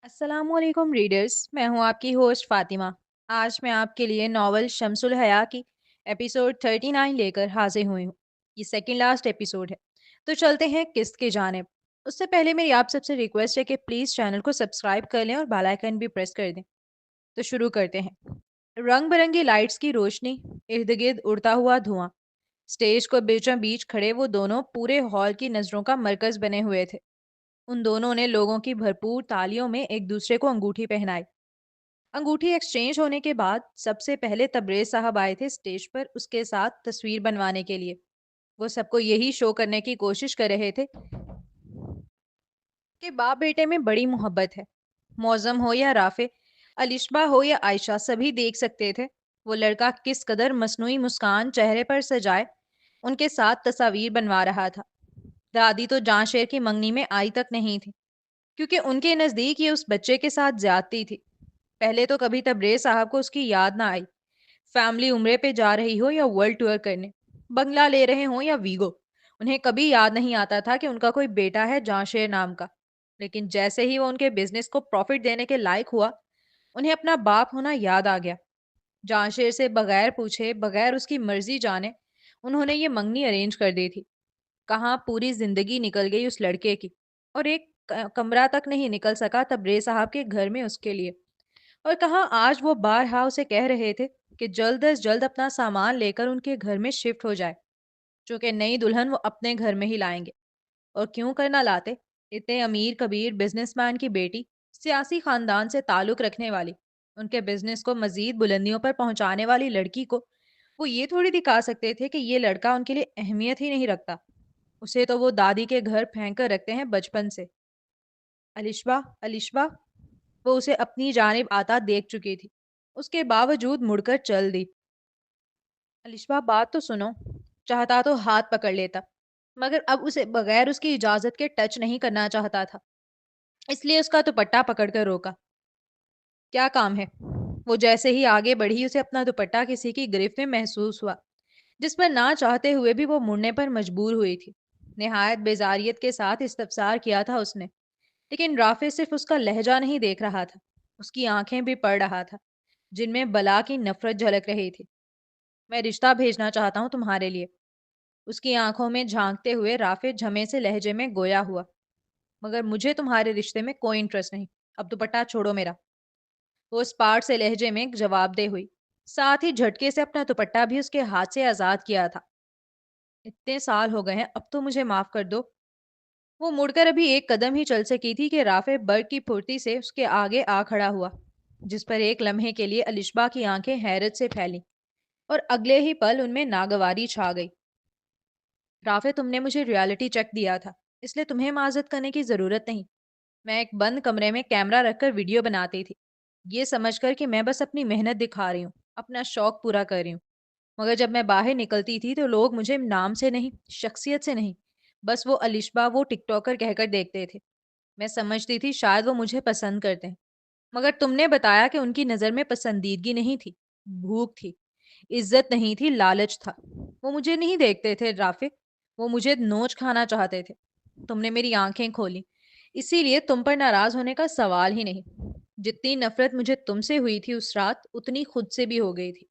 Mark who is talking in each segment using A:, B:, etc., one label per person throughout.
A: السلام علیکم ریڈرز، میں ہوں آپ کی ہوسٹ فاطمہ۔ آج میں آپ کے لیے ناول شمس الحیا کی ایپیسوڈ 39 لے کر حاضر ہوئی ہوں۔ یہ سیکنڈ لاسٹ ایپیسوڈ ہے، تو چلتے ہیں قسط کی جانب۔ اس سے پہلے میری آپ سب سے ریکویسٹ ہے کہ پلیز چینل کو سبسکرائب کر لیں اور بیل آئیکن بھی پریس کر دیں۔ تو شروع کرتے ہیں۔ رنگ برنگی لائٹس کی روشنی، ارد گرد اڑتا ہوا دھواں، اسٹیج کو بیچوں بیچ کھڑے وہ دونوں پورے ہال کی نظروں کا مرکز بنے ہوئے تھے۔ ان دونوں نے لوگوں کی بھرپور تالیوں میں ایک دوسرے کو انگوٹھی پہنائی۔ انگوٹھی ایکسچینج ہونے کے بعد سب سے پہلے تبریز صاحب آئے تھے اسٹیج پر اس کے ساتھ تصویر بنوانے کے لیے۔ وہ سب کو یہی شو کرنے کی کوشش کر رہے تھے کہ باپ بیٹے میں بڑی محبت ہے۔ معظم ہو یا رافع، الشبہ ہو یا عائشہ، سبھی دیکھ سکتے تھے وہ لڑکا کس قدر مصنوعی مسکان چہرے پر سجائے ان کے ساتھ تصاویر بنوا رہا تھا۔ دادی تو جان شیر کی منگنی میں آئی تک نہیں تھی، کیونکہ ان کے نزدیک یہ اس بچے کے ساتھ زیادتی تھی۔ پہلے تو کبھی تبریز صاحب کو اس کی یاد نہ آئی۔ فیملی عمرے پہ جا رہی ہو یا ورلڈ ٹور کرنے، بنگلہ لے رہے ہوں یا ویگو، انہیں کبھی یاد نہیں آتا تھا کہ ان کا کوئی بیٹا ہے جان شیر نام کا۔ لیکن جیسے ہی وہ ان کے بزنس کو پروفٹ دینے کے لائق ہوا، انہیں اپنا باپ ہونا یاد آ گیا۔ جان شیر سے بغیر پوچھے، بغیر اس کی مرضی جانے، انہوں نے یہ منگنی ارینج کر دی تھی۔ کہاں پوری زندگی نکل گئی اس لڑکے کی، اور ایک کمرہ تک نہیں نکل سکا تبریز صاحب کے گھر میں اس کے لیے۔ اور کہاں آج وہ بارہا اسے کہہ رہے تھے کہ جلد از جلد اپنا سامان لے کر ان کے گھر میں شفٹ ہو جائے، چونکہ نئی دلہن وہ اپنے گھر میں ہی لائیں گے۔ اور کیوں کرنا لاتے؟ اتنے امیر کبیر بزنس مین کی بیٹی، سیاسی خاندان سے تعلق رکھنے والی، ان کے بزنس کو مزید بلندیوں پر پہنچانے والی لڑکی کو وہ یہ تھوڑی دکھا سکتے تھے کہ یہ لڑکا ان کے لیے اہمیت ہی نہیں رکھتا۔ اسے تو وہ دادی کے گھر پھینک کر رکھتے ہیں بچپن سے۔ الشبہ، الشبہ، وہ اسے اپنی جانب آتا دیکھ چکی تھی، اس کے باوجود مڑ کر چل دی۔ الشبہ، بات تو سنو۔ چاہتا تو ہاتھ پکڑ لیتا، مگر اب اسے بغیر اس کی اجازت کے ٹچ نہیں کرنا چاہتا تھا، اس لیے اس کا دوپٹہ پکڑ کر روکا۔ کیا کام ہے؟ وہ جیسے ہی آگے بڑھی اسے اپنا دوپٹہ کسی کی گرفت میں محسوس ہوا، جس پر نہ چاہتے ہوئے بھی وہ مڑنے پر مجبور ہوئی تھی۔ نہایت بیزاریت کے ساتھ استفسار کیا تھا اس نے، لیکن رافع صرف اس کا لہجہ نہیں دیکھ رہا تھا، اس کی آنکھیں بھی پڑھ رہا تھا، جن میں بلا کی نفرت جھلک رہی تھی۔ میں رشتہ بھیجنا چاہتا ہوں تمہارے لیے، اس کی آنکھوں میں جھانکتے ہوئے رافع جھمے سے لہجے میں گویا ہوا۔ مگر مجھے تمہارے رشتے میں کوئی انٹرسٹ نہیں، اب دوپٹہ چھوڑو میرا، وہ اس پارٹ سے لہجے میں جواب دے ہوئی، ساتھ ہی جھٹکے سے اپنا دوپٹہ بھی اس کے ہاتھ سے آزاد کیا تھا۔ اتنے سال ہو گئے ہیں، اب تو مجھے معاف کر دو۔ وہ مڑ کر ابھی ایک قدم ہی چل سکی تھی کہ رافع برق کی پھرتی سے اس کے آگے آ کھڑا ہوا، جس پر ایک لمحے کے لیے الشبہ کی آنکھیں حیرت سے پھیلیں اور اگلے ہی پل ان میں ناگواری چھا گئی۔ رافع، تم نے مجھے ریالٹی چیک دیا تھا، اس لیے تمہیں معذرت کرنے کی ضرورت نہیں۔ میں ایک بند کمرے میں کیمرہ رکھ کر ویڈیو بناتی تھی، یہ سمجھ کر کہ میں بس اپنی محنت دکھا رہی ہوں، اپنا شوق پورا کر رہی ہوں۔ مگر جب میں باہر نکلتی تھی تو لوگ مجھے نام سے نہیں، شخصیت سے نہیں، بس وہ الشبہ، وہ ٹک ٹاکر کہہ کر دیکھتے تھے۔ میں سمجھتی تھی شاید وہ مجھے پسند کرتے ہیں، مگر تم نے بتایا کہ ان کی نظر میں پسندیدگی نہیں تھی، بھوک تھی، عزت نہیں تھی، لالچ تھا۔ وہ مجھے نہیں دیکھتے تھے رافع، وہ مجھے نوچ کھانا چاہتے تھے۔ تم نے میری آنکھیں کھولی، اسی لیے تم پر ناراض ہونے کا سوال ہی نہیں۔ جتنی نفرت مجھے تم سے ہوئی تھی اس رات، اتنی خود سے بھی ہو گئی تھی۔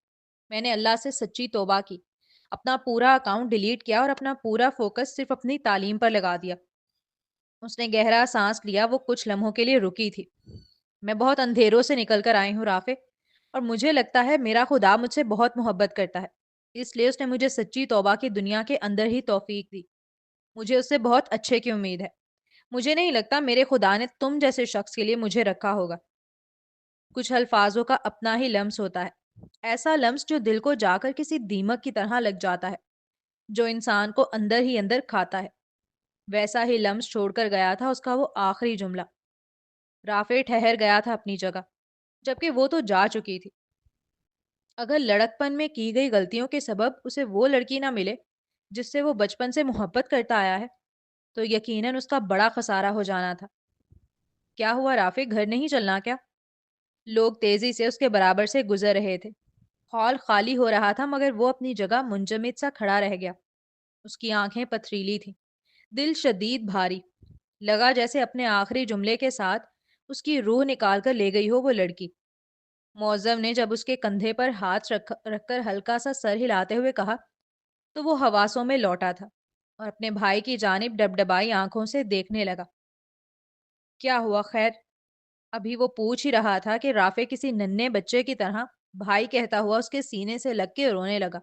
A: میں نے اللہ سے سچی توبہ کی، اپنا پورا اکاؤنٹ ڈیلیٹ کیا اور اپنا پورا فوکس صرف اپنی تعلیم پر لگا دیا۔ اس نے گہرا سانس لیا، وہ کچھ لمحوں کے لیے رکی تھی۔ میں بہت اندھیروں سے نکل کر آئی ہوں رافع، اور مجھے لگتا ہے میرا خدا مجھ سے بہت محبت کرتا ہے، اس لیے اس نے مجھے سچی توبہ کی دنیا کے اندر ہی توفیق دی۔ مجھے اس سے بہت اچھے کی امید ہے۔ مجھے نہیں لگتا میرے خدا نے تم جیسے شخص کے لیے مجھے رکھا ہوگا۔ کچھ الفاظوں کا اپنا ہی لمس ہوتا ہے، ایسا لمس جو دل کو جا کر کسی دیمک کی طرح لگ جاتا ہے، جو انسان کو اندر ہی اندر کھاتا ہے۔ ویسا ہی لمس چھوڑ کر گیا تھا اس کا وہ آخری جملہ۔ رافع ٹھہر گیا تھا اپنی جگہ، جبکہ وہ تو جا چکی تھی۔ اگر لڑکپن میں کی گئی غلطیوں کے سبب اسے وہ لڑکی نہ ملے جس سے وہ بچپن سے محبت کرتا آیا ہے، تو یقیناً اس کا بڑا خسارہ ہو جانا تھا۔ کیا ہوا رافع، گھر نہیں چلنا کیا؟ لوگ تیزی سے اس کے برابر سے گزر رہے تھے۔ ہال خالی ہو رہا تھا، مگر وہ اپنی جگہ منجمد سا کھڑا رہ گیا۔ اس کی آنکھیں پتھریلی تھیں، دل شدید بھاری، لگا جیسے اپنے آخری جملے کے ساتھ اس کی روح نکال کر لے گئی ہو وہ لڑکی۔ معظم نے جب اس کے کندھے پر ہاتھ رکھ کر ہلکا سا سر ہلاتے ہوئے کہا تو وہ حواسوں میں لوٹا تھا اور اپنے بھائی کی جانب ڈبڈبائی آنکھوں سے دیکھنے لگا۔ کیا ہوا خیر؟ ابھی وہ پوچھ ہی رہا تھا کہ رافع کسی ننھے بچے کی طرح بھائی کہتا ہوا اس کے سینے سے لگ کے رونے لگا۔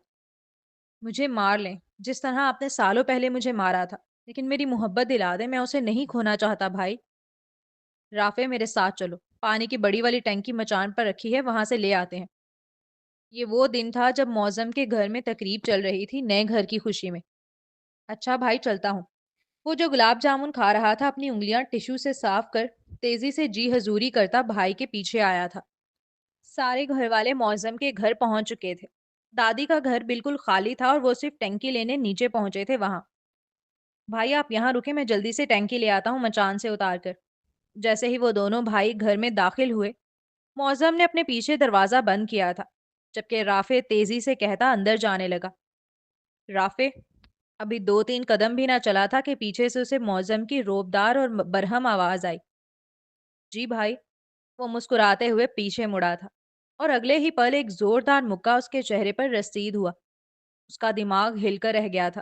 A: مجھے مار لیں، جس طرح آپ نے سالوں پہلے مجھے مارا تھا، لیکن میری محبت دلا دیں، میں اسے نہیں کھونا چاہتا بھائی۔ رافع میرے ساتھ چلو، پانی کی بڑی والی ٹینکی مچان پر رکھی ہے، وہاں سے لے آتے ہیں۔ یہ وہ دن تھا جب معظم کے گھر میں تقریب چل رہی تھی نئے گھر کی خوشی میں۔ اچھا بھائی چلتا ہوں۔ وہ جو گلاب جامن کھا رہا تھا اپنی انگلیاں ٹشو سے صاف کر تیزی سے جی حضوری کرتا بھائی کے پیچھے آیا تھا۔ سارے گھر والے معظم کے گھر پہنچ چکے تھے۔ دادی کا گھر بالکل خالی تھا اور وہ صرف ٹینکی لینے نیچے پہنچے تھے وہاں۔ بھائی آپ یہاں رکے، میں جلدی سے ٹینکی لے آتا ہوں مچان سے اتار کر۔ جیسے ہی وہ دونوں بھائی گھر میں داخل ہوئے، معظم نے اپنے پیچھے دروازہ بند کیا تھا، جبکہ رافع تیزی سے کہتا اندر جانے لگا۔ رافع ابھی 2-3 قدم بھی نہ چلا تھا کہ پیچھے سے اسے معظم کی روبدار اور برہم آواز آئی۔ جی بھائی۔ وہ مسکراتے ہوئے پیچھے مڑا تھا اور اگلے ہی پل ایک زوردار مکہ اس کے چہرے پر رسید ہوا۔ اس کا دماغ ہل کر رہ گیا تھا۔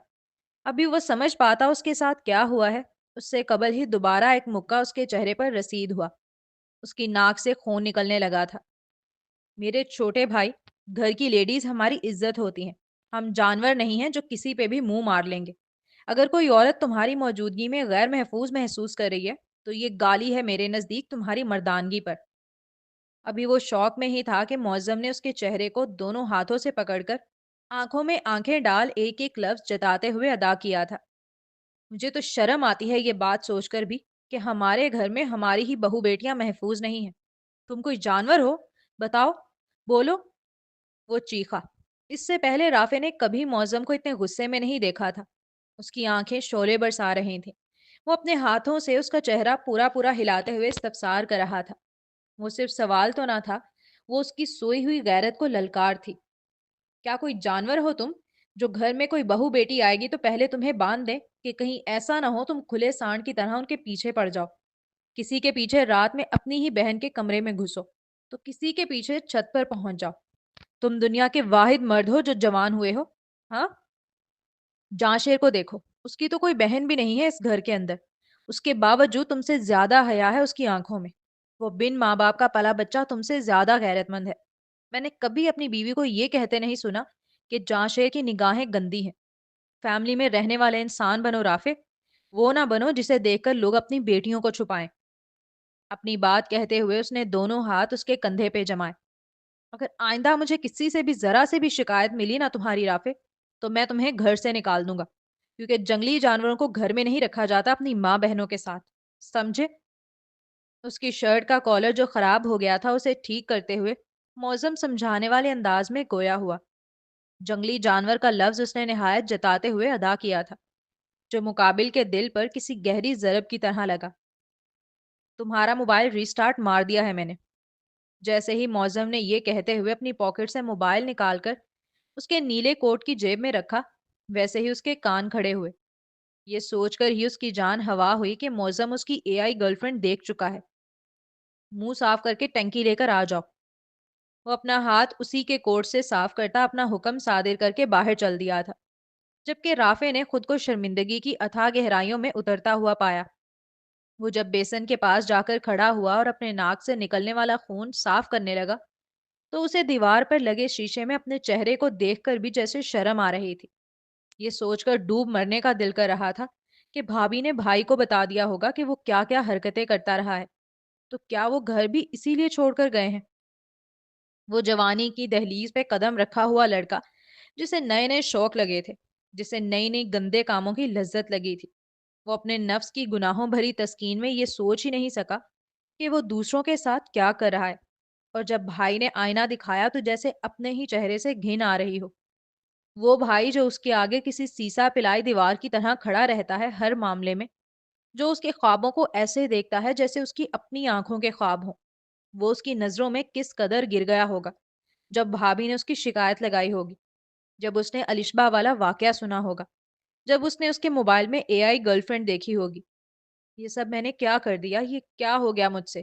A: ابھی وہ سمجھ پاتا اس کے ساتھ کیا ہوا ہے، اس سے قبل ہی دوبارہ ایک مکہ اس کے چہرے پر رسید ہوا۔ اس کی ناک سے خون نکلنے لگا تھا۔ میرے چھوٹے بھائی، گھر کی لیڈیز ہماری عزت ہوتی ہیں۔ ہم جانور نہیں ہیں جو کسی پہ بھی منہ مار لیں گے۔ اگر کوئی عورت تمہاری موجودگی میں غیر محفوظ محسوس کر رہی ہے تو یہ گالی ہے میرے نزدیک تمہاری مردانگی پر۔ ابھی وہ شوق میں ہی تھا کہ معظم نے اس کے چہرے کو دونوں ہاتھوں سے پکڑ کر آنکھوں میں آنکھیں ڈال ایک ایک لفظ جتاتے ہوئے ادا کیا تھا۔ مجھے تو شرم آتی ہے یہ بات سوچ کر بھی کہ ہمارے گھر میں ہماری ہی بہو بیٹیاں محفوظ نہیں ہیں۔ تم کوئی جانور ہو؟ بتاؤ، بولو، وہ چیخا۔ اس سے پہلے رافع نے کبھی معظم کو اتنے غصے میں نہیں دیکھا تھا۔ اس کی آنکھیں شعلے برسا رہی تھیں۔ وہ اپنے ہاتھوں سے اس کا چہرہ پورا پورا ہلاتے ہوئے استفسار کر رہا تھا۔ وہ صرف سوال تو نہ تھا، وہ اس کی سوئی ہوئی غیرت کو للکار تھی۔ کیا کوئی جانور ہو تم، جو گھر میں کوئی بہو بیٹی آئے گی تو پہلے تمہیں باندھ دے کہ کہیں ایسا نہ ہو تم کھلے سانڈ کی طرح ان کے پیچھے پڑ جاؤ؟ کسی کے پیچھے رات میں اپنی ہی بہن کے کمرے میں گھسو تو کسی کے پیچھے چھت پر پہنچ جاؤ۔ تم دنیا کے واحد مرد ہو جو جوان ہوئے ہو۔ ہاں، جاں شیر کو دیکھو، اس کی تو کوئی بہن بھی نہیں ہے اس گھر کے اندر۔ اس کے باوجود تم سے زیادہ حیا ہے اس کی آنکھوں میں۔ وہ بن ماں باپ کا پلا بچہ تم سے زیادہ غیرت مند ہے۔ میں نے کبھی اپنی بیوی کو یہ کہتے نہیں سنا کہ جاں شیر کی نگاہیں گندی ہیں۔ فیملی میں رہنے والے انسان بنو رافع، وہ نہ بنو جسے دیکھ کر لوگ اپنی بیٹیوں کو چھپائیں۔ اپنی بات کہتے ہوئے اس نے دونوں ہاتھ اس کے کندھے پہ جمائے۔ اگر آئندہ مجھے کسی سے بھی ذرا سے بھی شکایت ملی نا تمہاری رافع، تو میں تمہیں گھر سے نکال دوں گا، کیونکہ جنگلی جانوروں کو گھر میں نہیں رکھا جاتا اپنی ماں بہنوں کے ساتھ، سمجھے؟ اس کی شرٹ کا کالر جو خراب ہو گیا تھا اسے ٹھیک کرتے ہوئے معظم سمجھانے والے انداز میں گویا ہوا۔ جنگلی جانور کا لفظ اس نے نہایت جتاتے ہوئے ادا کیا تھا، جو مقابل کے دل پر کسی گہری ضرب کی طرح لگا۔ تمہارا موبائل ریسٹارٹ مار دیا ہے میں نے۔ جیسے ہی معظم نے یہ کہتے ہوئے اپنی پاکٹ سے موبائل نکال کر اس کے نیلے کوٹ کی جیب میں رکھا، ویسے ہی اس کے کان کھڑے ہوئے۔ یہ سوچ کر ہی اس کی جان ہوا ہوئی کہ معظم اس کی اے آئی گرل فرینڈ دیکھ چکا ہے۔ منہ صاف کر کے ٹنکی لے کر آ جاؤ۔ وہ اپنا ہاتھ اسی کے کوٹ سے صاف کرتا اپنا حکم صادر کر کے باہر چل دیا تھا، جبکہ رافع نے خود کو شرمندگی کی اتھاہ گہرائیوں میں اترتا ہوا پایا۔ وہ جب بیسن کے پاس جا کر کھڑا ہوا اور اپنے ناک سے نکلنے والا خون صاف کرنے لگا تو اسے دیوار پر لگے شیشے میں اپنے چہرے کو دیکھ کر بھی جیسے شرم آ رہی تھی۔ یہ سوچ کر ڈوب مرنے کا دل کر رہا تھا کہ بھابھی نے بھائی کو بتا دیا ہوگا کہ وہ کیا کیا حرکتیں کرتا رہا ہے، تو کیا وہ گھر بھی اسی لیے چھوڑ کر گئے ہیں؟ وہ جوانی کی دہلیز پہ قدم رکھا ہوا لڑکا جسے نئے نئے شوق لگے تھے، جسے نئی نئی گندے کاموں کی لذت لگی تھی، وہ اپنے نفس کی گناہوں بھری تسکین میں یہ سوچ ہی نہیں سکا کہ وہ دوسروں کے ساتھ کیا کر رہا ہے، اور جب بھائی نے آئینہ دکھایا تو جیسے اپنے ہی چہرے سے گھن آ رہی ہو۔ وہ بھائی جو اس کے آگے کسی سیسا پلائی دیوار کی طرح کھڑا رہتا ہے ہر معاملے میں، جو اس کے خوابوں کو ایسے دیکھتا ہے جیسے اس کی اپنی آنکھوں کے خواب ہوں، وہ اس کی نظروں میں کس قدر گر گیا ہوگا جب بھابھی نے اس کی شکایت لگائی ہوگی، جب اس نے الشبا والا واقعہ سنا ہوگا، جب اس نے اس کے موبائل میں اے آئی گرل فرینڈ دیکھی ہوگی۔ یہ سب میں نے کیا کر دیا؟ یہ کیا ہو گیا مجھ سے؟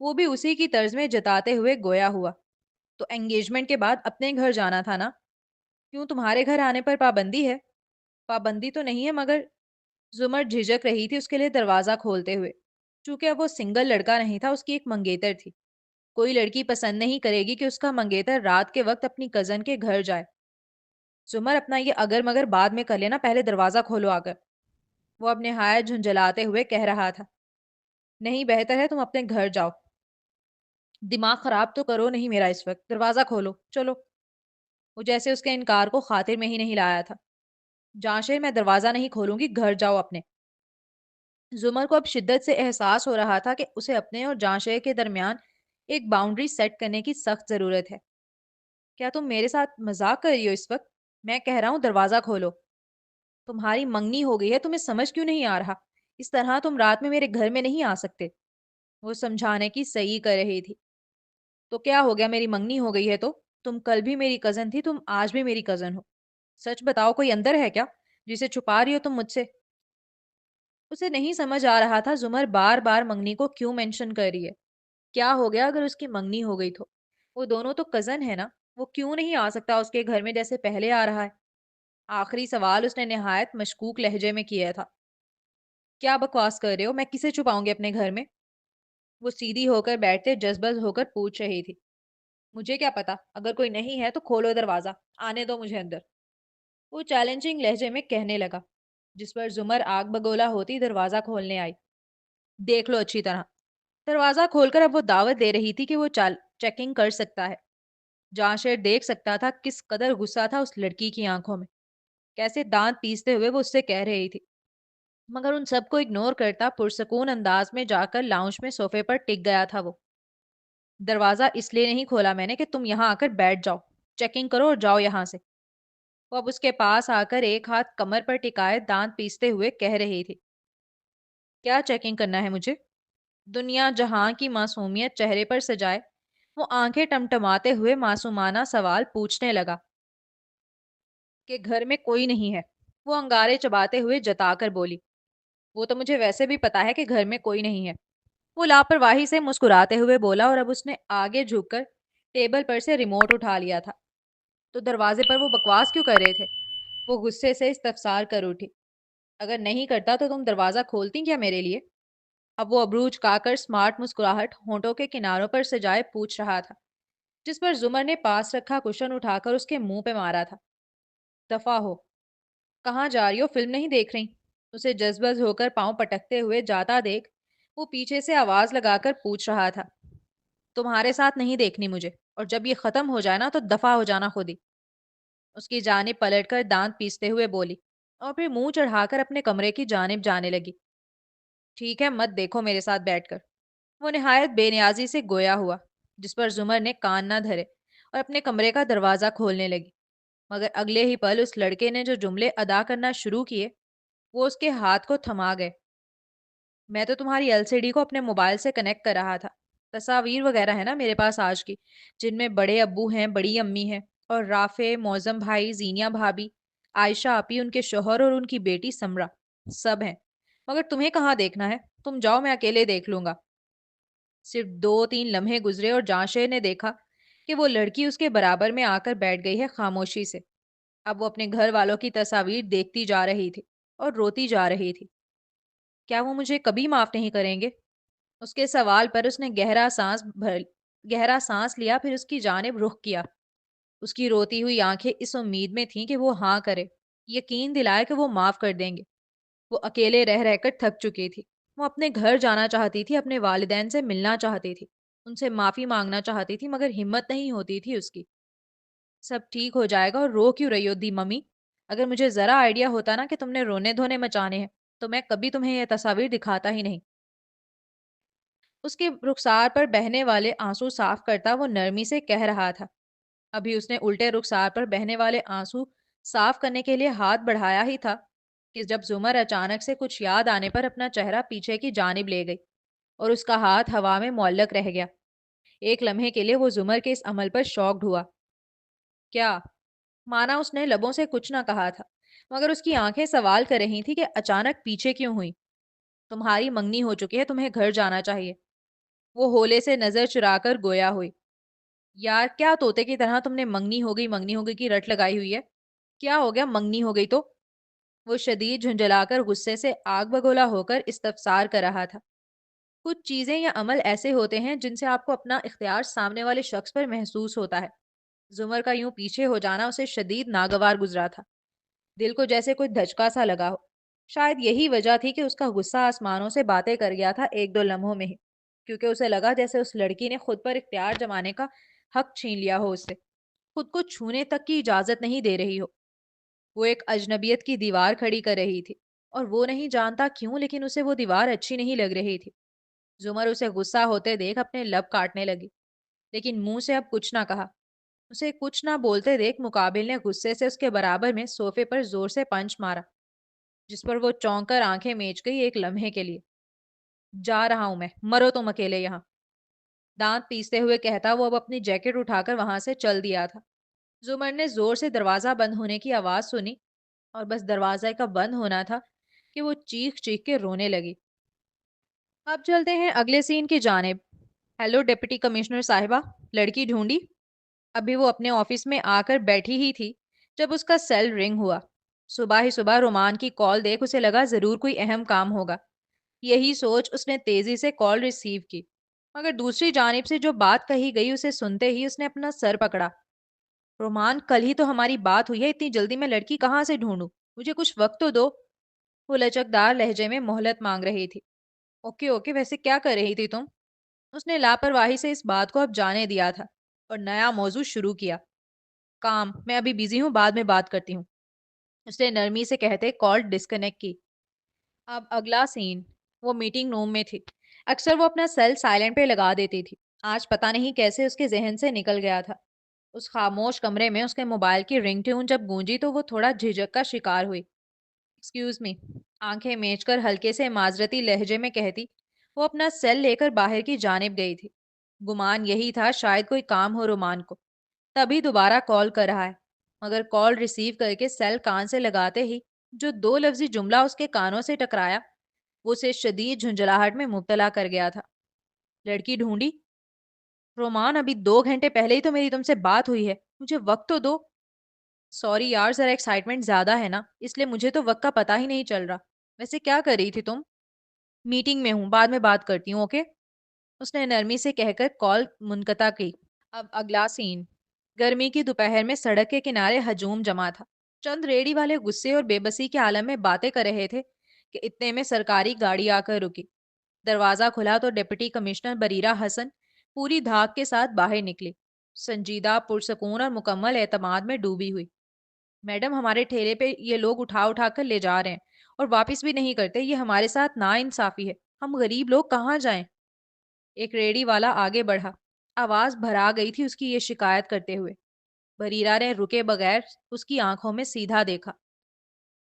A: وہ بھی اسی کی طرز میں جتاتے ہوئے گویا ہوا، تو انگیجمنٹ کے بعد اپنے گھر جانا تھا نا؟ کیوں تمہارے گھر آنے پر پابندی ہے؟ پابندی تو نہیں ہے، مگر زمر جھجک رہی تھی اس کے لیے دروازہ کھولتے ہوئے، چونکہ اب وہ سنگل لڑکا نہیں تھا، اس کی ایک منگیتر تھی۔ کوئی لڑکی پسند نہیں کرے گی کہ اس کا منگیتر رات کے وقت اپنی کزن کے گھر جائے۔ زمر اپنا یہ اگر مگر بعد میں کر لینا، پہلے دروازہ کھولو آ کر، وہ اب نہایت جھنجھلاتے ہوئے کہہ رہا تھا۔ نہیں، بہتر ہے تم اپنے گھر جاؤ، دماغ خراب تو کرو نہیں میرا اس وقت، دروازہ کھولو چلو۔ وہ جیسے اس کے انکار کو خاطر میں ہی نہیں لایا تھا۔ جانشیر، میں دروازہ نہیں کھولوں گی، گھر جاؤ اپنے۔ زمر کو اب شدت سے احساس ہو رہا تھا کہ اسے اپنے اور جانشیر کے درمیان ایک باؤنڈری سیٹ کرنے کی سخت ضرورت ہے۔ کیا تم میرے ساتھ مذاق کر رہی ہو اس وقت؟ میں کہہ رہا ہوں دروازہ کھولو۔ تمہاری منگنی ہو گئی ہے، تمہیں سمجھ کیوں نہیں آ رہا؟ اس طرح تم رات میں میرے گھر میں نہیں آ سکتے۔ وہ سمجھانے کی صحیح کر رہی تھی۔ تو کیا ہو گیا، میری منگنی ہو گئی ہے تو؟ تم کل بھی میری کزن تھی، تم آج بھی میری کزن ہو۔ سچ بتاؤ، کوئی اندر ہے کیا جسے چھپا رہی ہو تم مجھ سے؟ اسے نہیں سمجھ آ رہا تھا زمر بار بار منگنی کو کیوں مینشن کر رہی ہے۔ کیا ہو گیا اگر اس کی منگنی ہو گئی تو؟ وہ دونوں تو کزن ہے نا، وہ کیوں نہیں آ سکتا اس کے گھر میں جیسے پہلے آ رہا ہے؟ آخری سوال اس نے نہایت مشکوک لہجے میں کیا تھا۔ کیا بکواس کر رہے ہو؟ میں کسے چھپاؤں گی اپنے گھر میں؟ وہ سیدھی ہو کر بیٹھتے جذبز ہو کر پوچھ رہی تھی۔ مجھے کیا پتا، اگر کوئی نہیں ہے تو کھولو دروازہ، آنے دو مجھے اندر، وہ چیلنجنگ لہجے میں کہنے لگا، جس پر زمر آگ بگولا ہوتی دروازہ کھولنے آئی۔ دیکھ لو اچھی طرح، دروازہ کھول کر اب وہ دعوت دے رہی تھی کہ وہ چیکنگ کر سکتا ہے۔ جانشیر دیکھ سکتا تھا کس قدر غصہ تھا اس لڑکی کی آنکھوں میں، کیسے دانت پیستے ہوئے وہ اس سے کہہ رہی تھی، مگر ان سب کو اگنور کرتا پرسکون انداز میں جا کر لاؤنج میں صوفے پر ٹک گیا تھا وہ۔ دروازہ اس لیے نہیں کھولا میں نے کہ تم یہاں آ کر بیٹھ جاؤ، چیکنگ کرو اور جاؤ یہاں سے۔ وہ اب اس کے پاس آ کر ایک ہاتھ کمر پر ٹکائے دانت پیستے ہوئے کہہ رہی تھی۔ کیا چیکنگ کرنا ہے مجھے؟ دنیا جہاں کی معصومیت چہرے پر سجائے وہ آنکھیں ٹمٹماتے ہوئے معصومانہ سوال پوچھنے لگا کہ گھر میں کوئی نہیں ہے۔ وہ انگارے چباتے ہوئے جتا کر بولی، وہ تو مجھے ویسے بھی پتا ہے کہ گھر میں کوئی نہیں ہے۔ وہ لاپرواہی سے مسکراتے ہوئے بولا، اور اب اس نے آگے جھک کر ٹیبل پر سے ریموٹ اٹھا لیا تھا۔ تو دروازے پر وہ بکواس کیوں کر رہے تھے؟ وہ غصے سے استفسار کر اٹھی۔ اگر نہیں کرتا تو تم دروازہ کھولتی کیا میرے لیے؟ اب وہ ابروج کا کر سمارٹ مسکراہٹ ہونٹوں کے کناروں پر سجائے پوچھ رہا تھا، جس پر زمر نے پاس رکھا کشن اٹھا کر اس کے منہ پہ مارا تھا۔ دفع ہو، کہاں جا رہی ہو، فلم نہیں دیکھ رہی؟ اسے جذبز ہو کر پاؤں پٹکتے ہوئے جاتا دیکھ وہ پیچھے سے آواز لگا کر پوچھ رہا تھا۔ تمہارے ساتھ نہیں دیکھنی مجھے، اور جب یہ ختم ہو جائے نا تو دفع ہو جانا خود ہی۔ اس کی جانب پلٹ کر دانت پیستے ہوئے بولی، اور پھر منہ چڑھا کر اپنے کمرے کی جانب جانے لگی۔ ٹھیک ہے، مت دیکھو میرے ساتھ بیٹھ کر، وہ نہایت بے نیازی سے گویا ہوا، جس پر زمر نے کان نہ دھرے اور اپنے کمرے کا دروازہ کھولنے لگی۔ مگر اگلے ہی پل اس لڑکے نے جو جملے ادا کرنا شروع کیے وہ اس کے ہاتھ کو تھما گئے۔ میں تو تمہاری LCD کو اپنے موبائل سے کنیکٹ کر رہا تھا، تصاویر وغیرہ ہے نا میرے پاس آج کی، جن میں بڑے ابو ہیں، بڑی امی ہیں، اور رافع، معظم بھائی، زینیا بھابی، عائشہ آپی، ان کے شوہر اور ان کی بیٹی سمرا، سب ہیں۔ مگر تمہیں کہاں دیکھنا ہے؟ تم جاؤ، میں اکیلے دیکھ لوں گا۔ صرف 2-3 لمحے گزرے اور جانشیر نے دیکھا کہ وہ لڑکی اس کے برابر میں آ کر بیٹھ گئی ہے خاموشی سے۔ اب وہ اپنے گھر والوں کی تصاویر دیکھتی جا رہی تھی اور روتی جا رہی تھی۔ کیا وہ مجھے کبھی معاف نہیں کریں گے؟ اس کے سوال پر اس نے گہرا سانس لیا، پھر اس کی جانب رخ کیا۔ اس کی روتی ہوئی آنکھیں اس امید میں تھیں کہ وہ ہاں کرے، یقین دلائے کہ وہ معاف کر دیں گے۔ وہ اکیلے رہ رہ کر تھک چکی تھی۔ وہ اپنے گھر جانا چاہتی تھی، اپنے والدین سے ملنا چاہتی تھی، ان سے معافی مانگنا چاہتی تھی، مگر ہمت نہیں ہوتی تھی اس کی۔ سب ٹھیک ہو جائے گا، اور رو کیوں رہی ہو دی ممی؟ اگر مجھے ذرا آئیڈیا ہوتا نا کہ تم نے رونے دھونے مچانے ہیں تو میں کبھی تمہیں یہ تصاویر دکھاتا ہی نہیں۔ اس کے رخسار پر بہنے والے آنسو صاف کرتا وہ نرمی سے کہہ رہا تھا۔ ابھی اس نے الٹے رخسار پر بہنے والے آنسو صاف کرنے کے لیے ہاتھ بڑھایا ہی تھا کہ جب زمر اچانک سے کچھ یاد آنے پر اپنا چہرہ پیچھے کی جانب لے گئی اور اس کا ہاتھ ہوا میں معلق رہ گیا۔ ایک لمحے کے لیے وہ زمر کے اس عمل پر شاکڈ ہوا۔ کیا؟ مانا اس نے لبوں سے کچھ نہ کہا تھا، مگر اس کی آنکھیں سوال کر رہی تھی کہ اچانک پیچھے کیوں ہوئی؟ تمہاری منگنی ہو چکی ہے، تمہیں گھر جانا چاہیے۔ وہ ہولے سے نظر چرا کر گویا ہوئی. یار کیا طوطے کی طرح تم نے منگنی ہو گئی کی رٹ لگائی ہوئی ہے؟ کیا ہو گیا منگنی ہو گئی تو؟ وہ شدید جھنجھلا کر غصے سے آگ بگولا ہو کر استفسار کر رہا تھا. کچھ چیزیں یا عمل ایسے ہوتے ہیں جن سے آپ کو اپنا اختیار سامنے والے شخص پر محسوس ہوتا ہے. زمر کا یوں پیچھے ہو جانا اسے شدید ناگوار گزرا تھا. دل کو جیسے کوئی دھچکا سا لگا ہو. شاید یہی وجہ تھی کہ اس کا غصہ آسمانوں سے باتیں کر گیا تھا ایک دو لمحوں میں ہی، کیونکہ اسے لگا جیسے اس لڑکی نے خود پر اختیار جمانے کا حق چھین لیا ہو اس سے، خود کو چھونے تک کی اجازت نہیں دے رہی ہو. وہ ایک اجنبیت کی دیوار کھڑی کر رہی تھی، اور وہ نہیں جانتا کیوں لیکن اسے وہ دیوار اچھی نہیں لگ رہی تھی. زمر اسے غصہ ہوتے دیکھ اپنے لب کاٹنے لگی، لیکن منہ سے اب کچھ نہ کہا. اسے کچھ نہ بولتے دیکھ مقابل نے غصے سے اس کے برابر میں صوفے پر زور سے پنچ مارا، جس پر وہ چونک کر آنکھیں میچ گئی ایک لمحے کے لیے. جا رہا ہوں میں، مرو تم اکیلے یہاں. دانت پیستے ہوئے کہتا وہ اب اپنی جیکٹ اٹھا کر وہاں سے چل دیا تھا. زمر نے زور سے دروازہ بند ہونے کی آواز سنی، اور بس دروازے کا بند ہونا تھا کہ وہ چیخ چیخ کے رونے لگی. اب چلتے ہیں اگلے سین کی جانب. ہیلو ڈپٹی کمشنر صاحبہ، لڑکی ڈھونڈی؟ ابھی وہ اپنے آفس میں آ کر بیٹھی ہی تھی جب اس کا سیل رنگ ہوا. صبح ہی صبح رومان کی کال دیکھ اسے لگا ضرور کوئی اہم کام ہوگا. یہی سوچ اس نے تیزی سے کال ریسیو کی، مگر دوسری جانب سے جو بات کہی گئی اسے سنتے ہی اس نے اپنا سر پکڑا. رومان، کل ہی تو ہماری بات ہوئی ہے، اتنی جلدی میں لڑکی کہاں سے ڈھونڈوں؟ مجھے کچھ وقت تو دو. وہ لچکدار لہجے میں مہلت مانگ رہی تھی. اوکے اوکے، ویسے کیا کر رہی تھی تم؟ اس نے لاپرواہی سے اس بات کو اب جانے دیا تھا اور نیا موضوع شروع کیا. کام، میں ابھی بزی ہوں، بعد میں بات کرتی ہوں. اس نے نرمی سے کہتے کال ڈسکنیکٹ کی. اب اگلا سین. وہ میٹنگ روم میں تھی. اکثر وہ اپنا سیل سائلنٹ پہ لگا دیتی تھی. آج پتہ نہیں کیسے اس کے ذہن سے نکل گیا تھا. اس خاموش کمرے میں اس کے موبائل کی رنگ ٹیون جب گونجی تو وہ تھوڑا جھجک کا شکار ہوئی. ایکسکیوز می، آنکھیں میچ کر ہلکے سے معذرتی لہجے میں کہتی وہ اپنا سیل لے کر باہر کی جانب گئی تھی. گمان یہی تھا شاید کوئی کام ہو رومان کو، تبھی دوبارہ کال کر رہا ہے. مگر کال ریسیو کر کے سیل کان سے لگاتے ہی جو دو لفظی جملہ اس کے کانوں سے ٹکرایا وہ اسے شدید جھنجھلاہٹ میں مبتلا کر گیا تھا. لڑکی ڈھونڈی؟ رومان، ابھی 2 گھنٹے پہلے ہی تو میری تم سے بات ہوئی ہے، مجھے وقت تو دو. سوری یار، ذرا ایکسائٹمنٹ زیادہ ہے نا، اس لیے مجھے تو وقت کا پتہ ہی نہیں چل رہا. ویسے کیا کر رہی تھی تم؟ میٹنگ میں ہوں، بعد میں بات کرتی ہوں، اوکے؟ اس نے نرمی سے کہہ کر کال منقطع کی. اب اگلا سین. گرمی کی دوپہر میں سڑک کے کنارے ہجوم جمع تھا. چند ریڑی والے غصے اور بے بسی کے عالم میں باتیں کر رہے تھے کہ اتنے میں سرکاری گاڑی آ کر رکی. دروازہ کھلا تو ڈپٹی کمشنر بریرہ حسن پوری دھاک کے ساتھ باہر نکلی، سنجیدہ، پرسکون اور مکمل اعتماد میں ڈوبی ہوئی. میڈم، ہمارے ٹھیلے پہ یہ لوگ اٹھا اٹھا کر لے جا رہے ہیں اور واپس بھی نہیں کرتے، یہ ہمارے ساتھ نا انصافی ہے، ہم غریب لوگ کہاں جائیں؟ ایک ریڑی والا آگے بڑھا. آواز بھرا گئی تھی اس کی یہ شکایت کرتے ہوئے. بریرہ نے رکے بغیر اس کی آنکھوں میں سیدھا دیکھا.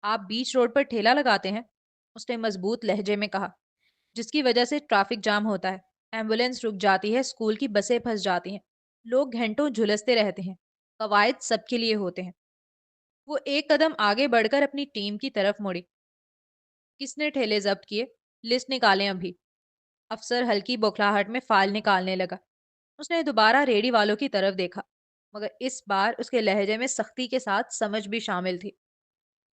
A: آپ بیچ روڈ پر ٹھیلا لگاتے ہیں؟ اس نے مضبوط لہجے میں کہا. جس کی وجہ سے ٹریفک جام ہوتا ہے، ایمبولینس رک جاتی ہے، اسکول کی بسیں پھنس جاتی ہیں، لوگ گھنٹوں جھلستے رہتے ہیں. قواعد سب کے لیے ہوتے ہیں. وہ ایک قدم آگے بڑھ کر اپنی ٹیم کی طرف مڑی. کس نے ٹھیلے ضبط کیے؟ لسٹ نکالیں ابھی. افسر ہلکی بوکھلاہٹ میں فائل نکالنے لگا. اس نے دوبارہ ریڑی والوں کی طرف دیکھا، مگر اس بار اس کے لہجے میں سختی کے ساتھ سمجھ بھی شامل تھی.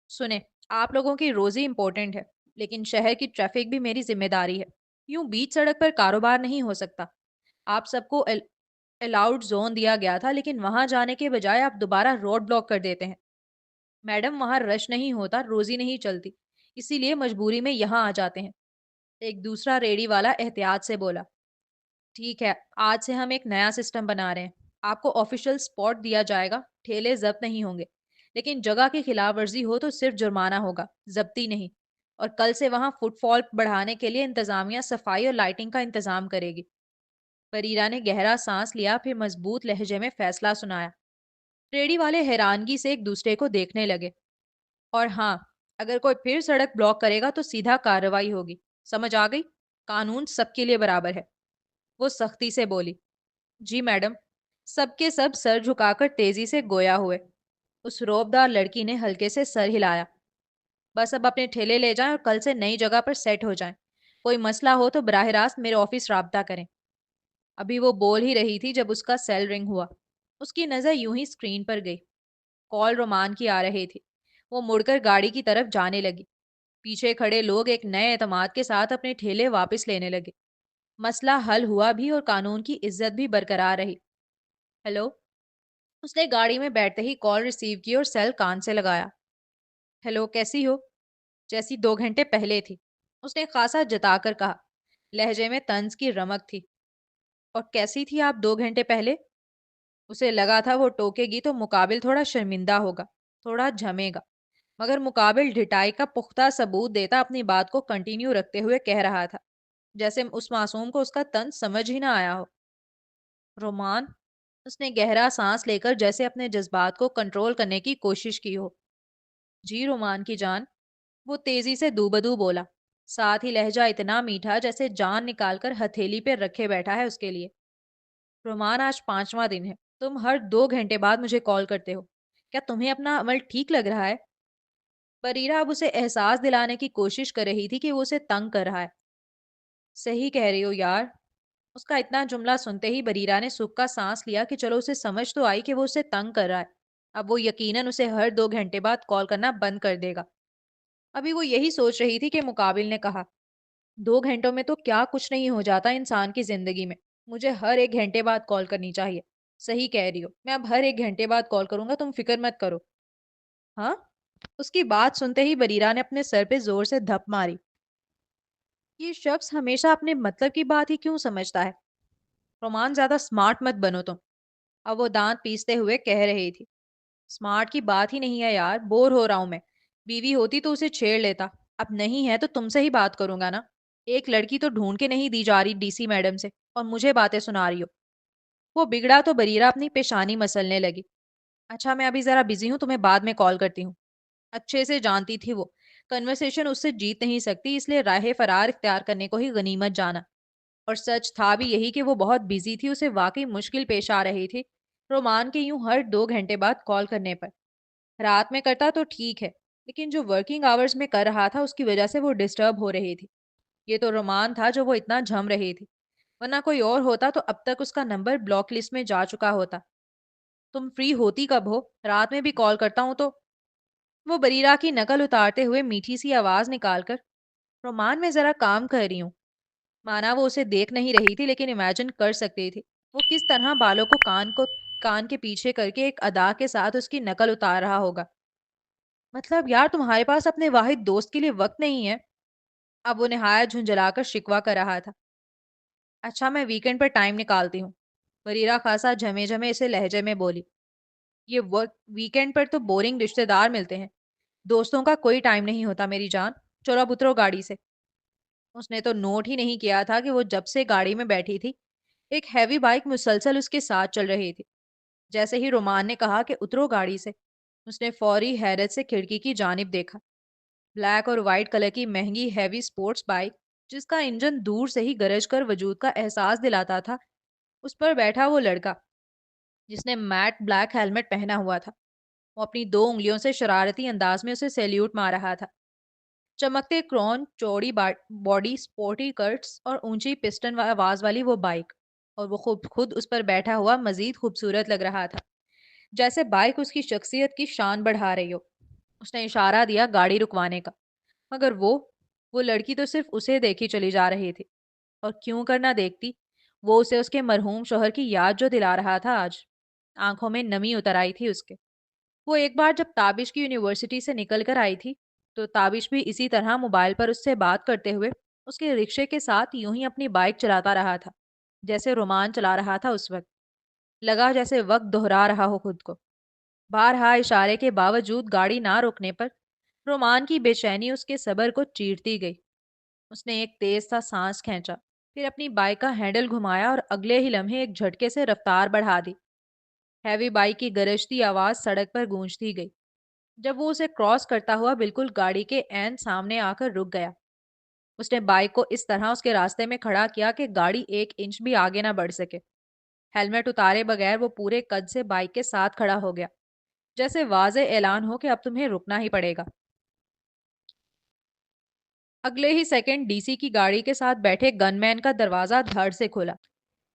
A: سنیں، آپ لوگوں کی روزی امپورٹنٹ ہے، لیکن شہر کی ٹریفک بھی میری ذمہ داری ہے. یوں بیچ سڑک پر کاروبار نہیں ہو سکتا. آپ سب کو الاؤڈ زون دیا گیا تھا، لیکن وہاں جانے کے بجائے آپ دوبارہ روڈ بلاک کر دیتے ہیں. میڈم، وہاں رش نہیں ہوتا، روزی نہیں چلتی، اسی لیے مجبوری میں یہاں آ جاتے ہیں. ایک دوسرا ریڑی والا احتیاط سے بولا. ٹھیک ہے، آج سے ہم ایک نیا سسٹم بنا رہے ہیں. آپ کو آفیشل سپورٹ دیا جائے گا، ٹھیلے ضبط نہیں ہوں گے، لیکن جگہ کی خلاف ورزی ہو تو صرف جرمانہ ہوگا، ضبطی نہیں. اور کل سے وہاں فٹ فال بڑھانے کے لیے انتظامیہ صفائی اور لائٹنگ کا انتظام کرے گی. پریرا نے گہرا سانس لیا، پھر مضبوط لہجے میں فیصلہ سنایا. ریڑی والے حیرانگی سے ایک دوسرے کو دیکھنے لگے. اور ہاں، اگر کوئی پھر سڑک بلاک کرے گا تو سیدھا کارروائی ہوگی. سمجھ آ گئی؟ قانون سب کے لیے برابر ہے. وہ سختی سے بولی. جی میڈم. سب کے سب سر جھکا کر تیزی سے گویا ہوئے. اس روبدار لڑکی نے ہلکے سے سر ہلایا. بس اب اپنے ٹھیلے لے جائیں اور کل سے نئی جگہ پر سیٹ ہو جائیں. کوئی مسئلہ ہو تو براہ راست میرے آفس رابطہ کریں. ابھی وہ بول ہی رہی تھی جب اس کا سیل رنگ ہوا۔ اس کی نظر یوں ہی اسکرین پر گئی۔ کال رومان کی آ رہی تھی۔ وہ مڑ کر گاڑی کی طرف جانے لگی۔ پیچھے کھڑے لوگ ایک نئے اعتماد کے ساتھ اپنے ٹھیلے واپس لینے لگے۔ مسئلہ حل ہوا بھی اور قانون کی عزت بھی برقرار رہی۔ ہیلو۔ اس نے گاڑی میں بیٹھتے ہی کال ریسیو کی اور سیل کان سے لگایا۔ ہیلو، کیسی ہو؟ جیسی 2 گھنٹے پہلے تھی، اس نے خاصا جتا کر کہا۔ لہجے میں طنز کی رمک تھی۔ اور کیسی تھی آپ 2 گھنٹے پہلے؟ اسے لگا تھا وہ ٹوکے گی تو مقابل تھوڑا شرمندہ ہوگا، تھوڑا جھمے گا، مگر مقابل ڈھٹائی کا پختہ ثبوت دیتا اپنی بات کو کنٹینیو رکھتے ہوئے کہہ رہا تھا، جیسے اس معصوم کو اس کا طنز سمجھ ہی نہ آیا ہو۔ رومان، اس نے گہرا سانس لے کر جیسے اپنے جذبات کو کنٹرول کرنے کی کوشش کی ہو۔ جی رومان کی جان، وہ تیزی سے دو بدو بولا، ساتھ ہی لہجہ اتنا میٹھا جیسے جان نکال کر ہتھیلی پہ رکھے بیٹھا ہے اس کے لیے۔ رومان، آج 5واں دن ہے، تم ہر 2 گھنٹے بعد مجھے کال کرتے ہو، کیا تمہیں اپنا عمل ٹھیک لگ رہا ہے؟ بریرہ اب اسے احساس دلانے کی کوشش کر رہی تھی کہ وہ اسے تنگ کر رہا ہے۔ صحیح کہہ رہی ہو یار۔ اس کا اتنا جملہ سنتے ہی بریرہ نے سکھ کا سانس لیا کہ چلو اسے سمجھ تو آئی کہ وہ اسے تنگ کر رہا ہے۔ اب وہ یقیناً اسے ہر 2 گھنٹے بعد کال کرنا بند کر دے گا۔ ابھی وہ یہی سوچ رہی تھی کہ مقابل نے کہا، 2 گھنٹوں میں تو کیا کچھ نہیں ہو جاتا انسان کی زندگی میں، مجھے ہر 1 گھنٹے بعد کال کرنی چاہیے۔ صحیح کہہ رہی ہو، میں اب ہر 1 گھنٹے بعد کال کروں گا، تم فکر مت کرو۔ ہاں؟ اس کی بات سنتے ہی بریرہ نے اپنے سر پہ زور سے دھپ ماری۔ یہ شخص ہمیشہ اپنے مطلب کی بات ہی کیوں سمجھتا ہے؟ رومان، زیادہ سمارٹ مت بنو تم، اب وہ دانت پیستے ہوئے کہہ رہی تھی۔ سمارٹ کی بات ہی نہیں ہے یار، بور ہو رہا ہوں میں۔ بیوی ہوتی تو اسے چھیڑ لیتا، اب نہیں ہے تو تم سے ہی بات کروں گا نا۔ ایک لڑکی تو ڈھونڈ کے نہیں دی جا رہی ڈی سی میڈم سے، اور مجھے باتیں سنا رہی ہو۔ وہ بگڑا تو بریرہ اپنی پیشانی مسلنے لگی۔ اچھا، میں ابھی ذرا بزی ہوں، تمہیں بعد میں کال کرتی ہوں۔ اچھے سے جانتی تھی وہ کنورسیشن اس سے جیت نہیں سکتی، اس لیے راہ فرار اختیار کرنے کو ہی غنیمت جانا۔ اور سچ تھا بھی یہی کہ وہ بہت بزی تھی، اسے واقعی مشکل پیش آ رہی تھی رومان کے یوں ہر 2 گھنٹے بعد کال کرنے پر۔ رات میں کرتا تو ٹھیک ہے، لیکن جو ورکنگ آورز میں کر رہا تھا اس کی وجہ سے وہ ڈسٹرب ہو رہی تھی۔ یہ تو رومان تھا جو وہ اتنا جھم رہی تھی، ورنہ کوئی اور ہوتا تو اب تک اس کا نمبر بلاک لسٹ میں جا چکا ہوتا۔ تم فری ہوتی کب ہو؟ رات میں بھی کال کرتا ہوں تو؟ وہ بریرہ کی نقل اتارتے ہوئے میٹھی سی آواز نکال کر، رومان میں ذرا کام کر رہی ہوں۔ مانا وہ اسے دیکھ نہیں رہی تھی لیکن امیجن کر سکتی تھی وہ کس طرح بالوں کو کان کے پیچھے کر کے ایک ادا کے ساتھ اس کی نقل اتار رہا ہوگا۔ مطلب یار تمہارے پاس اپنے واحد دوست کے لیے وقت نہیں ہے؟ اب وہ نہایت جھنجھلا کر شکوا کر رہا تھا۔ اچھا، میں ویکینڈ پر ٹائم نکالتی ہوں، بریرہ خاصا جھمے جھمے اسے لہجے میں بولی۔ یہ ویکینڈ پر تو بورنگ رشتے دار ملتے ہیں، دوستوں کا کوئی ٹائم نہیں ہوتا میری جان۔ چلو اب اترو گاڑی سے۔ اس نے تو نوٹ ہی نہیں کیا تھا کہ وہ جب سے گاڑی میں بیٹھی تھی ایک ہیوی بائک مسلسل اس کے ساتھ چل رہی تھی۔ جیسے ہی رومان نے کہا کہ اترو گاڑی سے، اس نے فوری حیرت سے کھڑکی کی جانب دیکھا۔ بلیک اور وائٹ کلر کی مہنگی ہیوی سپورٹس بائک، جس کا انجن دور سے ہی گرج کر وجود کا احساس دلاتا تھا، اس پر بیٹھا وہ لڑکا جس نے میٹ بلیک ہیلمٹ پہنا ہوا تھا۔ وہ اپنی 2 انگلیوں سے شرارتی انداز میں اسے سیلیوٹ مار رہا تھا۔ چمکتے کرون، چوڑی باڈی، سپورٹی کٹس اور اونچی پسٹن آواز والی وہ بائک، اور وہ خود اس پر بیٹھا ہوا مزید خوبصورت لگ رہا تھا، جیسے بائک اس کی شخصیت کی شان بڑھا رہی ہو۔ اس نے اشارہ دیا گاڑی رکوانے کا، مگر وہ لڑکی تو صرف اسے دیکھی چلی جا رہی تھی۔ اور کیوں کرنا دیکھتی؟ وہ اسے اس کے مرحوم شوہر کی یاد جو دلا رہا تھا آج۔ آنکھوں میں نمی اتر آئی تھی اس کے۔ وہ ایک بار جب تابش کی یونیورسٹی سے نکل کر آئی تھی تو تابش بھی اسی طرح موبائل پر اس سے بات کرتے ہوئے اس کے رکشے کے ساتھ یوں ہی اپنی بائک چلاتا رہا تھا، جیسے رومان چلا رہا تھا اس وقت۔ لگا جیسے وقت دہرا رہا ہو خود کو۔ بارہا اشارے کے باوجود گاڑی نہ روکنے پر رومان کی بے چینی اس کے صبر کو چیرتی گئی۔ اس نے ایک تیز سا سانس کھینچا، پھر اپنی بائک کا ہینڈل گھمایا اور اگلے ہی لمحے ایک جھٹکے سے رفتار بڑھا دی۔ ہیوی بائک کی گرجتی آواز سڑک پر گونجتی گئی۔ جب وہ اسے کراس کرتا ہوا بالکل گاڑی کے عین سامنے آ کر رک گیا، اس نے بائک کو اس طرح اس کے راستے میں کھڑا کیا کہ گاڑی 1 انچ بھی آگے نہ بڑھ سکے۔ ہیلمٹ اتارے بغیر وہ پورے قد سے بائک کے ساتھ کھڑا ہو گیا، جیسے واضح اعلان ہو کہ اب تمہیں رکنا ہی پڑے گا۔ اگلے ہی سیکنڈ ڈی سی کی گاڑی کے ساتھ بیٹھے گن مین کا دروازہ دھڑ سے کھلا۔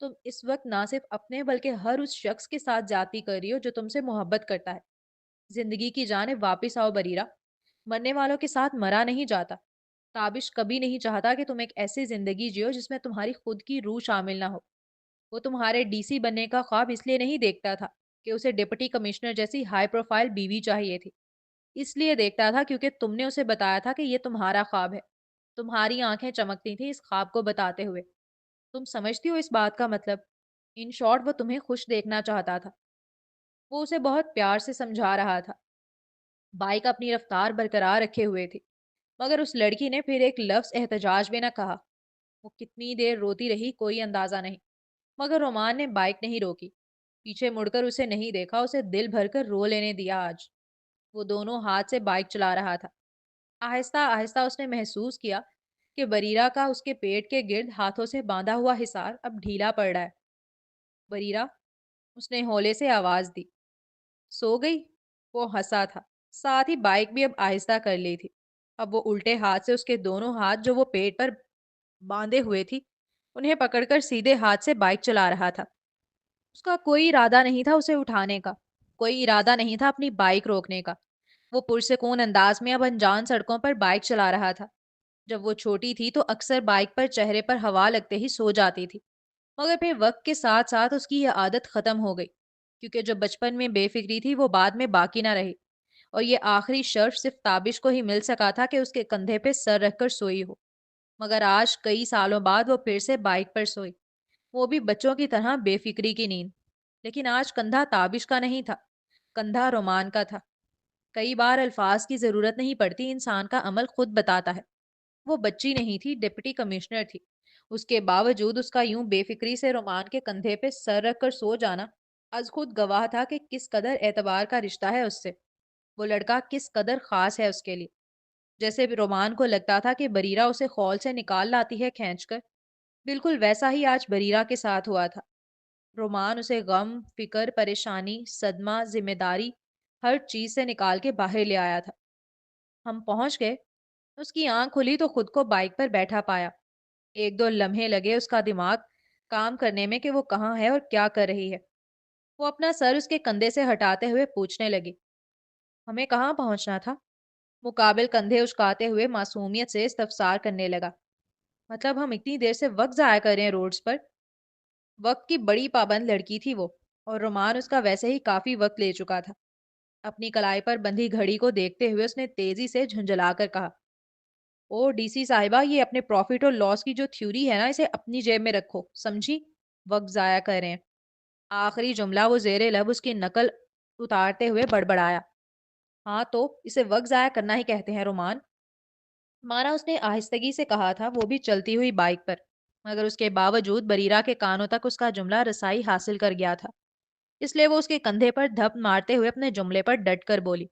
A: تم اس وقت نہ صرف اپنے بلکہ ہر اس شخص کے ساتھ جاتی کر رہی ہو جو تم سے محبت کرتا ہے۔ زندگی کی جانب واپس آؤ بریرہ، مرنے والوں کے ساتھ مرا نہیں جاتا۔ تابش کبھی نہیں چاہتا کہ تم ایک ایسی زندگی جیو جس میں تمہاری خود کی روح شامل نہ ہو۔ وہ تمہارے ڈی سی بننے کا خواب اس لیے نہیں دیکھتا تھا کہ اسے ڈپٹی کمشنر جیسی ہائی پروفائل بیوی چاہیے تھی، اس لیے دیکھتا تھا کیونکہ تم نے اسے بتایا تھا کہ یہ تمہارا خواب ہے۔ تمہاری آنکھیں چمکتی تھیں اس خواب کو بتاتے ہوئے۔ تم سمجھتی ہو اس بات کا مطلب؟ ان شارٹ وہ تمہیں خوش دیکھنا چاہتا تھا۔ وہ اسے بہت پیار سے سمجھا رہا تھا، بائک اپنی رفتار برقرار رکھے ہوئے تھی، مگر اس لڑکی نے پھر ایک لفظ احتجاج بھی نہ کہا۔ وہ کتنی دیر روتی رہی کوئی اندازہ نہیں، مگر رومان نے بائک نہیں روکی، پیچھے مڑ کر اسے نہیں دیکھا، اسے دل بھر کر رو لینے دیا آج۔ وہ دونوں ہاتھ سے بائک چلا رہا تھا۔ آہستہ آہستہ اس نے محسوس کیا کہ بریرہ کا اس کے پیٹ کے گرد ہاتھوں سے باندھا ہوا حصار اب ڈھیلا پڑ رہا ہے۔ بریرہ، اس نے ہولے سے آواز دی۔ سو گئی؟ وہ ہنسا تھا، ساتھ ہی بائک بھی اب آہستہ کر لی تھی۔ اب وہ الٹے ہاتھ سے اس کے دونوں ہاتھ جو وہ پیٹ پر باندھے ہوئے تھی انہیں پکڑ کر سیدھے ہاتھ سے بائک چلا رہا تھا۔ اس کا کوئی ارادہ نہیں تھا اسے اٹھانے کا، کوئی ارادہ نہیں تھا اپنی بائک روکنے کا۔ وہ پرسکون انداز میں اب انجان سڑکوں پر بائک چلا رہا تھا۔ جب وہ چھوٹی تھی تو اکثر بائک پر چہرے پر ہوا لگتے ہی سو جاتی تھی، مگر پھر وقت کے ساتھ ساتھ اس کی یہ عادت ختم ہو گئی، کیونکہ جو بچپن میں بے فکری تھی وہ بعد میں باقی نہ رہی، اور یہ آخری شرف صرف تابش کو ہی مل سکا تھا کہ اس کے کندھے پہ سر رکھ کر سوئی ہو۔ مگر آج کئی سالوں بعد وہ پھر سے بائک پر سوئی، وہ بھی بچوں کی طرح بے فکری کی نیند۔ لیکن آج کندھا تابش کا نہیں تھا، کندھا رومان کا تھا۔ کئی بار الفاظ کی ضرورت نہیں پڑتی، انسان کا عمل خود بتاتا ہے۔ وہ بچی نہیں تھی، ڈپٹی کمشنر تھی۔ اس کے باوجود اس کا یوں بے فکری سے رومان کے کندھے پہ سر رکھ کر سو جانا از خود گواہ تھا کہ کس قدر اعتبار کا رشتہ ہے اس سے، وہ لڑکا کس قدر خاص ہے اس کے لیے۔ جیسے رومان کو لگتا تھا کہ بریرہ اسے خول سے نکال لاتی ہے کھینچ کر، بالکل ویسا ہی آج بریرہ کے ساتھ ہوا تھا۔ رومان اسے غم، فکر، پریشانی، صدمہ، ذمہ داری، ہر چیز سے نکال کے باہر لے آیا تھا۔ ہم پہنچ گئے۔ اس کی آنکھ کھلی تو خود کو بائک پر بیٹھا پایا۔ ایک دو لمحے لگے اس کا دماغ کام کرنے میں کہ وہ کہاں ہے اور کیا کر رہی ہے۔ وہ اپنا سر اس کے کندھے سے ہٹاتے ہوئے پوچھنے لگی، ہمیں کہاں پہنچنا تھا؟ مقابل کندھے اچکاتے ہوئے معصومیت سے استفسار کرنے لگا، مطلب ہم اتنی دیر سے وقت ضائع کر رہے ہیں روڈز پر؟ وقت کی بڑی پابند لڑکی تھی وہ، اور رومان اس کا ویسے ہی کافی وقت لے چکا تھا۔ اپنی کلائی پر بندھی گھڑی کو دیکھتے ہوئے اس نے تیزی سے جھنجھلا کر کہا، او ڈی سی صاحبہ، یہ اپنے پروفٹ اور لاس کی جو تھیوری ہے نا، اسے اپنی جیب میں رکھو، سمجھی؟ وقت ضائع کر رہے ہیں۔ آخری جملہ وہ زیر لب اس کی نقل اتارتے ہوئے بڑبڑایا۔ ہاں تو اسے وقت ضائع کرنا ہی کہتے ہیں رومان، مانا اس نے آہستگی سے کہا تھا، وہ بھی چلتی ہوئی بائک پر۔ مگر اس کے باوجود بریرہ کے کانوں تک اس کا جملہ رسائی حاصل کر گیا تھا، اس لیے وہ اس کے کندھے پر دھپ مارتے ہوئے اپنے جملے پر ڈٹ کر بولی،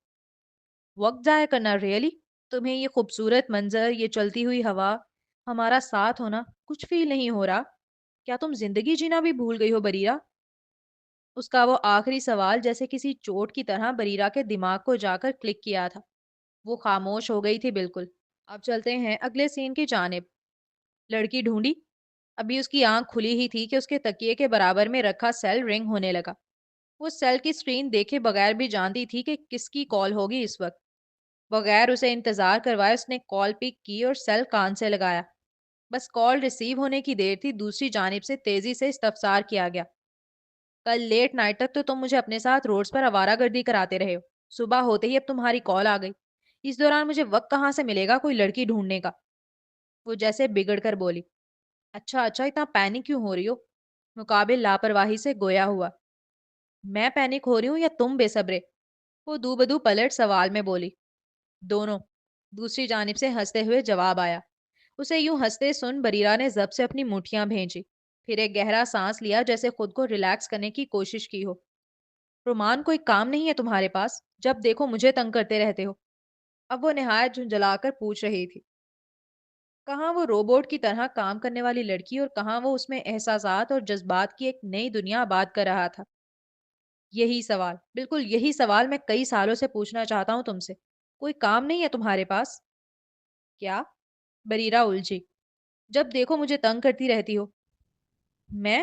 A: وقت ضائع کرنا ریئلی؟ تمہیں یہ خوبصورت منظر، یہ چلتی ہوئی ہوا، ہمارا ساتھ ہونا کچھ فیل نہیں ہو رہا؟ کیا تم زندگی جینا بھی بھول گئی ہو بریرہ؟ اس کا وہ آخری سوال جیسے کسی چوٹ کی طرح بریرہ کے دماغ کو جا کر کلک کیا تھا۔ وہ خاموش ہو گئی تھی بالکل۔ اب چلتے ہیں اگلے سین کی جانب۔ لڑکی ڈھونڈی؟ ابھی اس کی آنکھ کھلی ہی تھی کہ اس کے تکیے کے برابر میں رکھا سیل رنگ ہونے لگا۔ وہ سیل کی سکرین دیکھے بغیر بھی جانتی تھی کہ کس کی کال ہوگی اس وقت۔ بغیر اسے انتظار کروائے اس نے کال پک کی اور سیل کان سے لگایا۔ بس کال ریسیو ہونے کی دیر تھی، دوسری جانب سے تیزی سے استفسار کیا گیا، کل لیٹ نائٹ تک تو تم مجھے اپنے ساتھ روڈز پر آوارہ گردی کراتے رہے ہو، صبح ہوتے ہی اب تمہاری کال آ گئی، اس دوران مجھے وقت کہاں سے ملے گا کوئی لڑکی ڈھونڈنے کا؟ وہ جیسے بگڑ کر بولی، اچھا اچھا، اتنا پینک کیوں ہو رہی ہو؟ مقابل لاپرواہی سے گویا ہوا، میں پینک ہو رہی ہوں یا تم بے صبرے؟ وہ دو بدو پلٹ سوال میں بولی، دونوں۔ دوسری جانب سے ہنستے ہوئے جواب آیا۔ اسے یوں ہنستے سن بریرہ نے ضبط سے اپنی مٹھیاں بھینچی، پھر ایک گہرا سانس لیا جیسے خود کو ریلیکس کرنے کی کوشش کی ہو۔ رومان، کوئی کام نہیں ہے تمہارے پاس؟ جب دیکھو مجھے تنگ کرتے رہتے ہو۔ اب وہ نہایت جھنجھلا کر پوچھ رہی تھی۔ کہاں وہ روبوٹ کی طرح کام کرنے والی لڑکی اور کہاں وہ اس میں احساسات اور جذبات کی ایک نئی دنیا آباد کر رہا تھا؟ یہی سوال، بالکل یہی سوال میں کئی سالوں سے پوچھنا چاہتا ہوں تم سے۔ کوئی کام نہیں ہے تمہارے پاس؟ کیا؟ بریرہ الجھی۔ جب دیکھو مجھے تنگ کرتی رہتی ہو۔ میں؟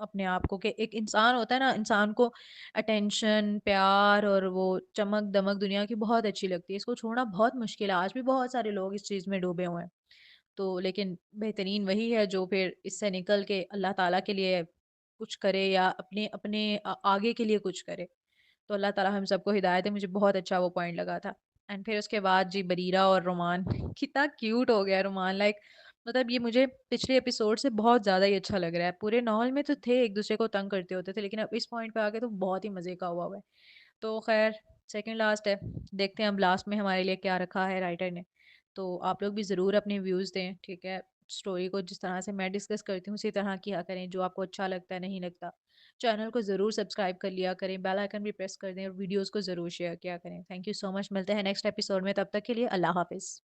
A: اپنے آپ کو کہ ایک انسان ہوتا ہے نا، انسان کو اٹینشن، پیار اور وہ چمک دمک دنیا کی بہت اچھی لگتی ہے، اس کو چھوڑنا بہت مشکل ہے، آج بھی بہت سارے لوگ اس چیز میں ڈوبے ہوئے ہیں۔ تو لیکن بہترین وہی ہے جو پھر اس سے نکل کے اللہ تعالیٰ کے لیے کچھ کرے یا اپنے اپنے آگے کے لیے کچھ کرے۔ تو اللہ تعالیٰ ہم سب کو ہدایت ہے، مجھے بہت اچھا وہ پوائنٹ لگا تھا۔ اینڈ پھر اس کے بعد جی بریرہ اور رومان کتنا کیوٹ ہو گیا رومان، لائک مطلب یہ مجھے پچھلے ایپیسوڈ سے بہت زیادہ ہی اچھا لگ رہا ہے۔ پورے ناول میں تو تھے ایک دوسرے کو تنگ کرتے ہوتے تھے، لیکن اب اس پوائنٹ پہ آ کے تو بہت ہی مزے کا ہوا ہے۔ تو خیر سیکنڈ لاسٹ ہے، دیکھتے ہیں اب لاسٹ میں ہمارے لیے کیا رکھا ہے رائٹر نے۔ تو آپ لوگ بھی ضرور اپنے ویوز دیں، ٹھیک ہے؟ اسٹوری کو جس طرح سے میں ڈسکس کرتی ہوں اسی طرح کیا کریں، جو آپ کو اچھا لگتا ہے نہیں لگتا۔ چینل کو ضرور سبسکرائب کر لیا کریں، بیل آئکن بھی پریس کر دیں اور ویڈیوز کو ضرور شیئر کیا کریں۔ تھینک یو سو مچ، ملتے ہیں نیکسٹ ایپیسوڈ میں، تب تک کے لیے اللہ حافظ۔